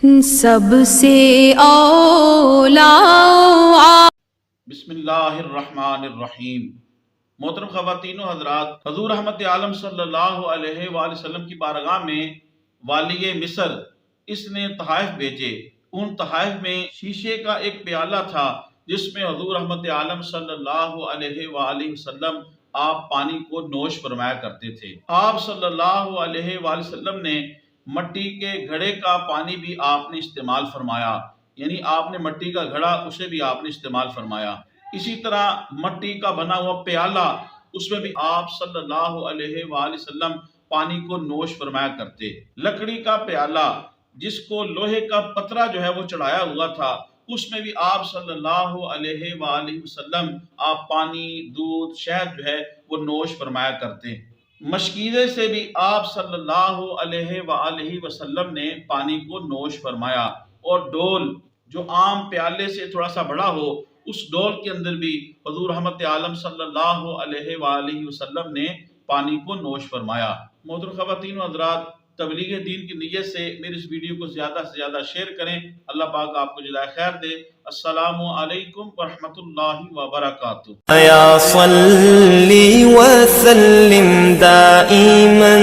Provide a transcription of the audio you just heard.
سب سے اولا بسم اللہ الرحمن الرحیم۔ محترم خواتین و حضرات، حضور رحمت عالم صلی اللہ علیہ وآلہ وسلم کی بارگاہ میں والی مصر اس نے تحائف بھیجے۔ ان تحائف میں شیشے کا ایک پیالہ تھا جس میں حضور رحمت عالم صلی اللہ علیہ وآلہ وسلم آپ پانی کو نوش فرمایا کرتے تھے۔ آپ صلی اللہ علیہ وآلہ وسلم نے مٹی کے گھڑے کا پانی بھی آپ نے استعمال فرمایا، یعنی آپ نے مٹی کا گھڑا اسے بھی آپ نے استعمال فرمایا۔ اسی طرح مٹی کا بنا ہوا پیالہ، اس میں بھی آپ صلی اللہ علیہ وآلہ وسلم پانی کو نوش فرمایا کرتے۔ لکڑی کا پیالہ جس کو لوہے کا پترا جو ہے وہ چڑھایا ہوا تھا، اس میں بھی آپ صلی اللہ علیہ وآلہ وسلم آپ پانی، دودھ، شہد جو ہے وہ نوش فرمایا کرتے۔ مشکیزے سے بھی آپ صلی اللہ علیہ وآلہ وسلم نے پانی کو نوش فرمایا، اور ڈول جو عام پیالے سے تھوڑا سا بڑا ہو، اس ڈول کے اندر بھی حضور رحمت عالم صلی اللہ علیہ وآلہ وسلم نے پانی کو نوش فرمایا۔ محترم خواتین و حضرات، تبلیغ دین کی نیت سے میری اس ویڈیو کو زیادہ سے زیادہ شیئر کریں۔ اللہ پاک آپ کو جزائے خیر دے۔ السلام علیکم ورحمۃ اللہ وبرکاتہ۔ یا صلی وسلم دائما